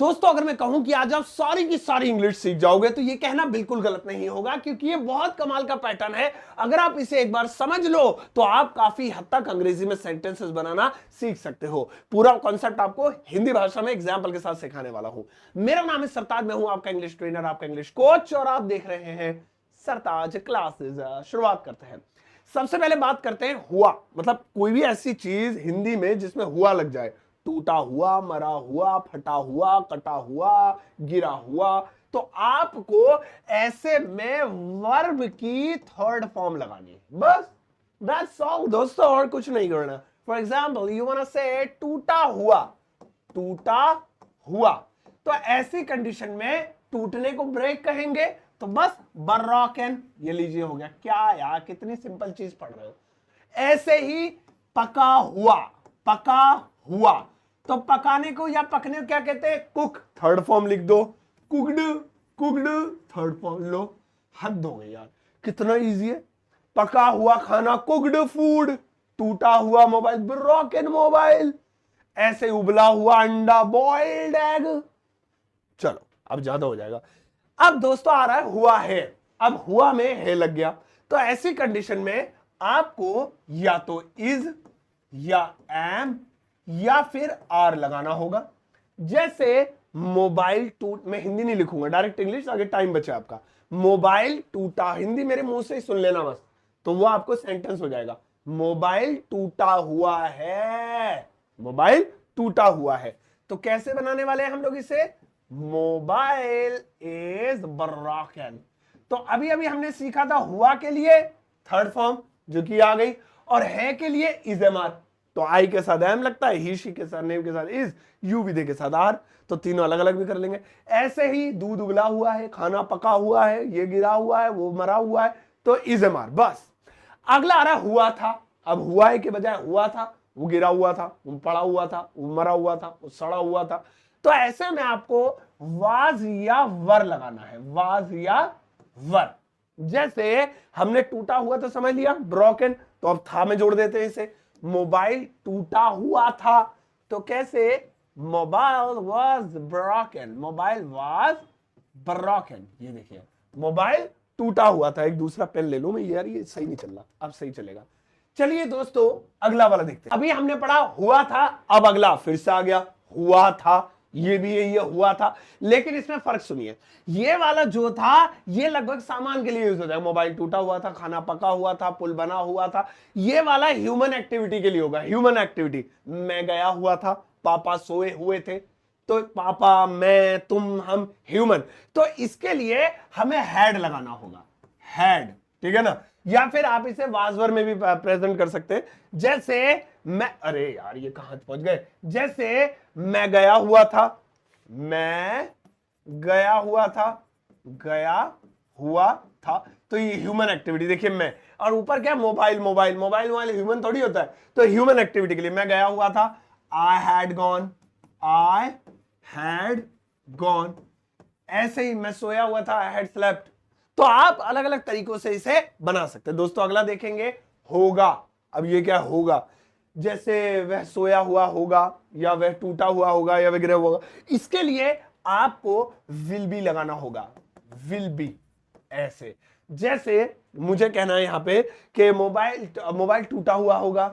दोस्तों अगर मैं कहूं कि आज आप सारी की सारी इंग्लिश सीख जाओगे तो ये कहना बिल्कुल गलत नहीं होगा, क्योंकि ये बहुत कमाल का पैटर्न है। अगर आप इसे एक बार समझ लो तो आप काफी हद तक अंग्रेजी में सेंटेंसेस बनाना सीख सकते हो। पूरा कॉन्सेप्ट आपको हिंदी भाषा में एग्जाम्पल के साथ सिखाने वाला हूं। मेरा नाम है सरताज, मैं हूं आपका इंग्लिश ट्रेनर, आपका इंग्लिश कोच, और आप देख रहे हैं सरताज क्लासेस। शुरुआत करते हैं। सबसे पहले बात करते हैं हुआ, मतलब कोई भी ऐसी चीज हिंदी में जिसमें हुआ लग जाए। टूटा हुआ, मरा हुआ, फटा हुआ, कटा हुआ, गिरा हुआ। तो आपको ऐसे में वर्ब की थर्ड फॉर्म लगानी है, बस दैट्स ऑल दोस्तों, और कुछ नहीं करना। For example you want to say टूटा हुआ, टूटा हुआ। तो ऐसी कंडीशन में टूटने को ब्रेक कहेंगे, तो बस ब्रोकन। ये लीजिए हो गया। क्या यार, कितनी सिंपल चीज पढ़ रहे हो। ऐसे ही पका हुआ, पका हुआ। तो पकाने को या पकने को क्या कहते हैं? कुक। थर्ड फॉर्म लिख दो, कुकड, कुकड थर्ड फॉर्म लो। हद हो गई यार, कितना इजी है। पका हुआ खाना कुकड फूड, टूटा हुआ मोबाइल ब्रोकन मोबाइल, ऐसे उबला हुआ अंडा बॉइल्ड एग। चलो अब ज्यादा हो जाएगा। अब दोस्तों आ रहा है हुआ है। अब हुआ में है लग गया, तो ऐसी कंडीशन में आपको या तो इज या एम या फिर आर लगाना होगा। जैसे मोबाइल टूट, मैं हिंदी नहीं लिखूंगा, डायरेक्ट इंग्लिश, आगे टाइम बचा आपका। मोबाइल टूटा, हिंदी मेरे मुंह से ही सुन लेना बस, तो वो आपको सेंटेंस हो जाएगा। मोबाइल टूटा हुआ है, मोबाइल टूटा हुआ है। तो कैसे बनाने वाले हैं हम लोग इसे? Mobile is broken. तो अभी अभी हमने सीखा था हुआ के लिए थर्ड फॉर्म जो कि आ गई, और है के लिए इज एम आर। तो आई के साथ एम लगता है, ही शी के साथ नेम के साथ इज, यू विदे के साथ आर। तो तीनों अलग अलग भी कर लेंगे। ऐसे ही दूध उबला हुआ है, खाना पका हुआ है, ये गिरा हुआ है, वो मरा हुआ है, तो इज एम आर बस। अगला आ रहा हुआ था। अब हुआ है के बजाय हुआ था, वो गिरा हुआ था, वो पड़ा हुआ था, वो मरा हुआ था, वो सड़ा हुआ था। तो ऐसे में आपको वाज या वर लगाना है, वाज या वर। जैसे हमने टूटा हुआ तो समझ लिया ब्रोकन, तो अब था में जोड़ देते हैं इसे। मोबाइल टूटा हुआ था, तो कैसे? Mobile was broken, mobile was broken. ये देखिए मोबाइल टूटा हुआ था। एक दूसरा पेन ले लो, मैं यार ये सही नहीं चल रहा, अब सही चलेगा। चलिए दोस्तों अगला वाला देखते हैं। अभी हमने पढ़ा हुआ था, अब अगला फिर से आ गया हुआ था। ये भी है, ये हुआ था, लेकिन इसमें फर्क सुनिए। ये वाला जो था ये लगभग सामान के लिए यूज होता है। मोबाइल टूटा हुआ था, खाना पका हुआ था, पुल बना हुआ था। ये वाला ह्यूमन एक्टिविटी के लिए होगा, ह्यूमन एक्टिविटी। मैं गया हुआ था, पापा सोए हुए थे, तो पापा, मैं, तुम, हम, ह्यूमन। तो इसके लिए हमें हैड लगाना होगा, हैड, ठीक है ना। या फिर आप इसे वाजवर में भी प्रेजेंट कर सकते हैं। जैसे मैं, अरे यार ये कहां पहुंच गए। जैसे मैं गया हुआ था, मैं गया हुआ था, गया हुआ था। तो ये ह्यूमन एक्टिविटी, देखिए मैं, और ऊपर क्या? मोबाइल, मोबाइल, मोबाइल वाले ह्यूमन थोड़ी होता है। तो ह्यूमन एक्टिविटी के लिए मैं गया हुआ था, I had gone, I had gone. ऐसे ही मैं सोया हुआ था, आई हैड स्लेप्ट। तो आप अलग अलग तरीकों से इसे बना सकते हैं। दोस्तों अगला देखेंगे होगा। अब ये क्या होगा? जैसे वह सोया हुआ होगा, या वह टूटा हुआ होगा, या वह गिरा हुआ होगा। इसके लिए आपको विल बी लगाना होगा, विल बी। ऐसे जैसे मुझे कहना है यहां पे कि मोबाइल टूटा हुआ होगा,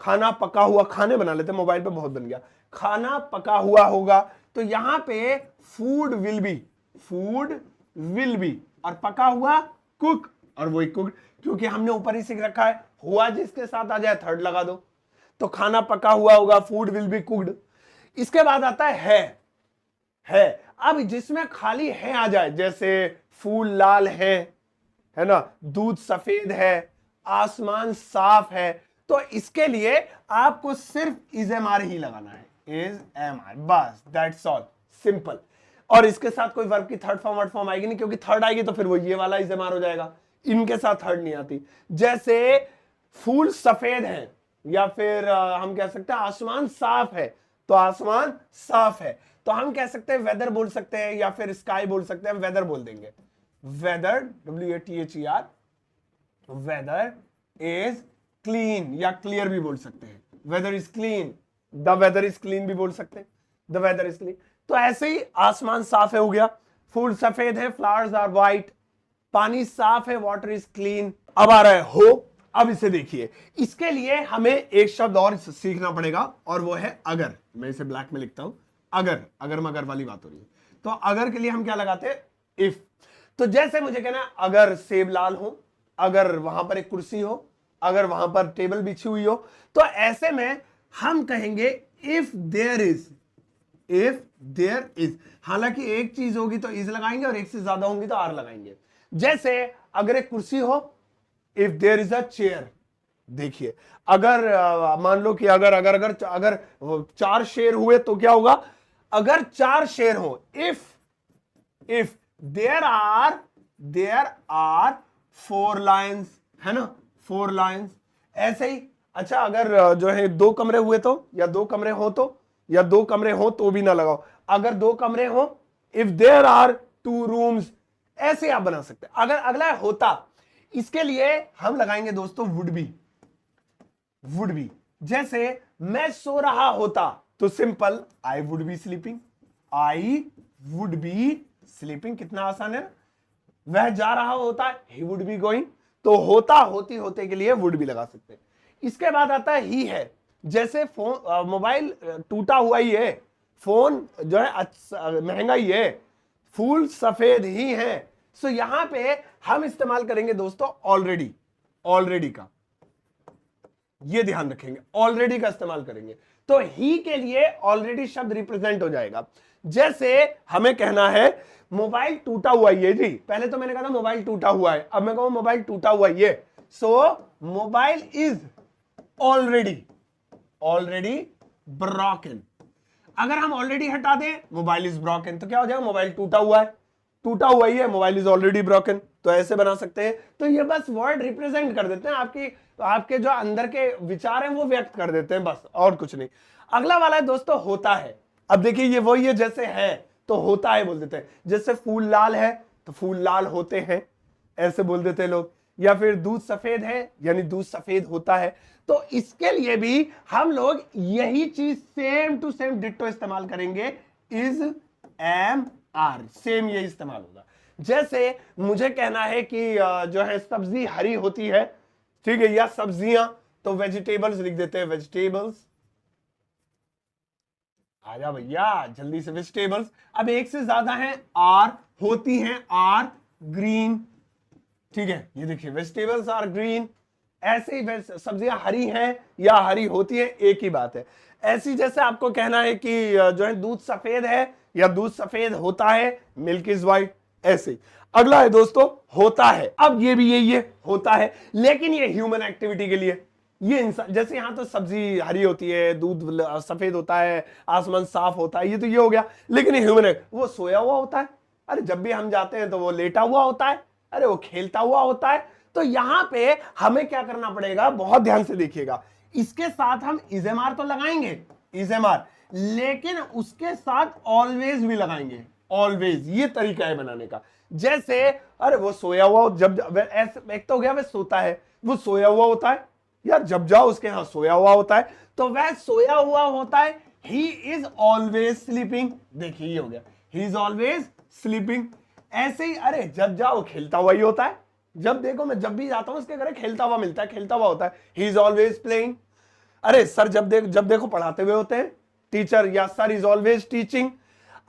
खाना पका हुआ, खाने बना लेते, मोबाइल पे बहुत बन गया, खाना पका हुआ होगा। तो यहां पे food will be, food will be, और पका हुआ कुक, और वही कुक, क्योंकि हमने ऊपर ही सीख रखा है हुआ जिसके साथ आ जाए थर्ड लगा दो। तो खाना पका हुआ होगा, फूड विल बी कुक्ड। इसके बाद आता है। अब जिसमें खाली है आ जाए, जैसे फूल लाल है ना, दूध सफेद है, आसमान साफ है, तो इसके लिए आपको सिर्फ इज एम आर ही लगाना है, इज एम आर, बस दैट्स ऑल, सिंपल। और इसके साथ कोई वर्ब की थर्ड फॉर्म वर्ड फॉर्म आएगी नहीं, क्योंकि थर्ड आएगी तो फिर वो ये वाला इज एम आर हो जाएगा। इनके साथ थर्ड नहीं आती। जैसे फूल सफेद है, या फिर हम कह सकते हैं आसमान साफ है, तो आसमान साफ है। तो हम कह सकते हैं वेदर बोल सकते हैं, या फिर स्काई बोल सकते हैं, वेदर बोल देंगे। Weather, WATHER, weather is clean, या क्लियर भी बोल सकते हैं। Weather is clean, the weather is clean भी बोल सकते हैं, द वेदर इज क्लीन। तो ऐसे ही आसमान साफ है हो गया, फूल सफेद है, फ्लावर्स आर वाइट, पानी साफ है, वाटर इज क्लीन। अब आ रहा है हो। अब इसे देखिए, इसके लिए हमें एक शब्द और सीखना पड़ेगा और वो है अगर। मैं इसे ब्लैक में लिखता हूं, अगर मगर वाली बात हो रही है। तो अगर के लिए हम क्या लगाते हैं, इफ। तो जैसे मुझे कहना है अगर सेब लाल हो, अगर वहां पर एक कुर्सी हो, अगर वहां पर टेबल बिछी हुई हो, तो ऐसे में हम कहेंगे इफ देयर इज। हालांकि एक चीज होगी तो इज लगाएंगे और एक से ज्यादा होंगी तो आर लगाएंगे। जैसे अगर एक कुर्सी हो, if there is a chair. देखिए अगर मान लो कि अगर 4 शेर हुए तो क्या होगा, अगर 4 शेर हो, इफ देयर आर 4 लायंस, है ना, 4 लायंस। ऐसे ही अच्छा अगर जो है 2 कमरे हुए तो, या 2 कमरे हो तो, या 2 कमरे हो तो भी ना लगाओ। अगर 2 कमरे हो, इफ देयर आर 2 रूम्स, ऐसे आप बना सकते हैं। अगर अगला है होता, इसके लिए हम लगाएंगे दोस्तों वुड बी। जैसे मैं सो रहा होता तो simple I would be sleeping. कितना आसान है ना। वह जा रहा होता है, ही वुड बी गोइंग। तो होता होती होते के लिए वुड भी लगा सकते हैं। इसके बाद आता है ही है। जैसे फोन मोबाइल टूटा हुआ ही है, फोन जो है महंगा ही है, फूल सफेद ही है। सो यहां पे हम इस्तेमाल करेंगे दोस्तों ऑलरेडी का। ये ध्यान रखेंगे, ऑलरेडी का इस्तेमाल करेंगे। तो ही के लिए ऑलरेडी शब्द रिप्रेजेंट हो जाएगा। जैसे हमें कहना है मोबाइल टूटा हुआ है जी, पहले तो मैंने कहा था मोबाइल टूटा हुआ है, अब मैं कहूं मोबाइल टूटा हुआ है। सो मोबाइल इज ऑलरेडी ब्रोकन। अगर हम ऑलरेडी हटा दें मोबाइल इज ब्रोकन, तो क्या हो जाएगा, मोबाइल टूटा हुआ ही है, मोबाइल इज ऑलरेडी ब्रोकन। तो ऐसे बना सकते हैं। तो ये बस वर्ड रिप्रेजेंट कर देते हैं, आपके जो अंदर के विचार हैं वो व्यक्त कर देते हैं, बस और कुछ नहीं। अगला वाला है दोस्तों होता है। अब देखिए ये वही है, जैसे है तो होता है बोल देते हैं। जैसे फूल लाल है तो फूल लाल होते हैं, ऐसे बोल देते हैं लोग। या फिर दूध सफेद है यानी दूध सफेद होता है। तो इसके लिए भी हम लोग यही चीज सेम टू सेम डिट्टो इस्तेमाल करेंगे, इज, एम, आर, सेम ये इस्तेमाल होगा। जैसे मुझे कहना है कि जो है सब्जी हरी होती है, ठीक है, या सब्जियां, तो वेजिटेबल्स लिख देते हैं, वेजिटेबल्स। आजा भैया जल्दी से, वेजिटेबल्स। अब एक से ज्यादा है, आर होती हैं, आर ग्रीन, ठीक है, ये देखिए वेजिटेबल्स आर ग्रीन। ऐसे ही सब्जियां हरी हैं या हरी होती है, एक ही बात है। ऐसी जैसे आपको कहना है कि जो है दूध सफेद है या दूध सफेद होता है, मिल्क इज व्हाइट। ऐसे ही अगला है दोस्तों होता है। अब ये भी यही है, होता है, लेकिन ये ह्यूमन एक्टिविटी के लिए। ये इंसान, जैसे यहां तो सब्जी हरी होती है, दूध सफेद होता है, आसमान साफ होता है, ये तो ये हो गया। लेकिन ये ह्यूमन है, वो सोया हुआ होता है, अरे जब भी हम जाते हैं तो वो लेटा हुआ होता है, अरे वो खेलता हुआ होता है। तो यहां पे हमें क्या करना पड़ेगा, बहुत ध्यान से देखिएगा। इसके साथ हम इजेमार तो लगाएंगे, इजेमार, लेकिन उसके साथ ऑलवेज भी लगाएंगे, ऑलवेज। ये तरीका है बनाने का। जैसे अरे वो सोया हुआ, जब एक तो हो गया वह सोता है, वो सोया हुआ होता है, यार जब जाओ उसके यहां सोया हुआ होता है, तो वह सोया हुआ होता है, ही इज ऑलवेज स्लीपिंग। देखिए ये हो गया, ही इज ऑलवेज स्लीपिंग। ऐसे ही अरे जब जाओ खेलता हुआ ही होता है, जब देखो मैं जब भी जाता हूं उसके घर खेलता हुआ मिलता है, खेलता हुआ होता है, ही इज ऑलवेज प्लेइंग। अरे सर जब देखो पढ़ाते हुए होते हैं, टीचर या सर इज ऑलवेज टीचिंग।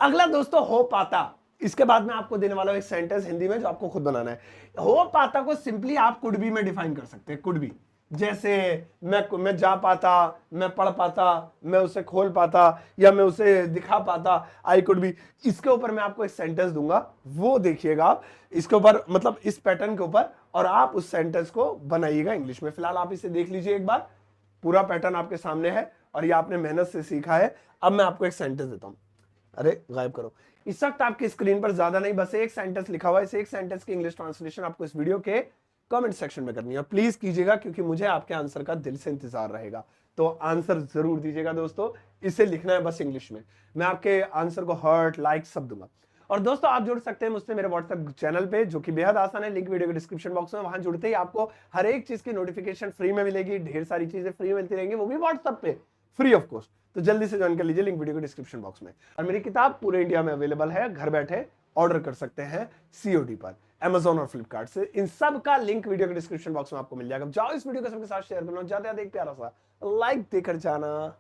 अगला दोस्तों हो पाता। इसके बाद में आपको देने वाला एक सेंटेंस हिंदी में जो आपको खुद बनाना है। हो पाता को सिंपली आप कुड बी में डिफाइन कर सकते हैं, कुड बी। जैसे मैं जा पाता, मैं पढ़ पाता, मैं उसे खोल पाता, या मैं उसे दिखा पाता, आई कुड बी। इसके ऊपर मैं आपको एक सेंटेंस दूंगा, वो देखिएगा इसके ऊपर, मतलब इस पैटर्न के ऊपर, और आप उस सेंटेंस को बनाइएगा इंग्लिश में। फिलहाल आप इसे देख लीजिए एक बार, पूरा पैटर्न आपके सामने है और ये आपने मेहनत से सीखा है। अब मैं आपको एक सेंटेंस देता हूं। अरे गायब करो। इस वक्त आपकी स्क्रीन पर ज्यादा नहीं, बस एक सेंटेंस लिखा हुआ है। इस एक सेंटेंस की इंग्लिश ट्रांसलेशन आपको इस वीडियो के कमेंट सेक्शन में करनी है। प्लीज कीजिएगा, क्योंकि मुझे आपके आंसर का दिल से इंतजार रहेगा। तो आंसर जरूर दीजिएगा दोस्तों। इसे लिखना है बस इंग्लिश में। मैं आपके आंसर को हार्ट, लाइक सब दूंगा। और दोस्तों आप जुड़ सकते हैं मुझसे मेरे व्हाट्सएप चैनल पे, जो कि बेहद आसान है। लिंक वीडियो के डिस्क्रिप्शन बॉक्स में। वहां जुड़ते ही आपको हर एक चीज की नोटिफिकेशन फ्री में मिलेगी। ढेर सारी चीजें फ्री मिलती रहेंगी, वो भी व्हाट्सएप पे। Free of cost. तो जल्दी से ज्वाइन कर लीजिए, लिंक वीडियो के डिस्क्रिप्शन बॉक्स में। और मेरी किताब पूरे इंडिया में अवेलेबल है, घर बैठे ऑर्डर कर सकते हैं सीओडी पर, Amazon और फ्लिपकार्ट से। इन सब का लिंक वीडियो के डिस्क्रिप्शन बॉक्स में आपको मिल जाएगा। जाओ इस वीडियो को सबके साथ शेयर करना, ज्यादा एक प्यारा सा लाइक देकर जाना।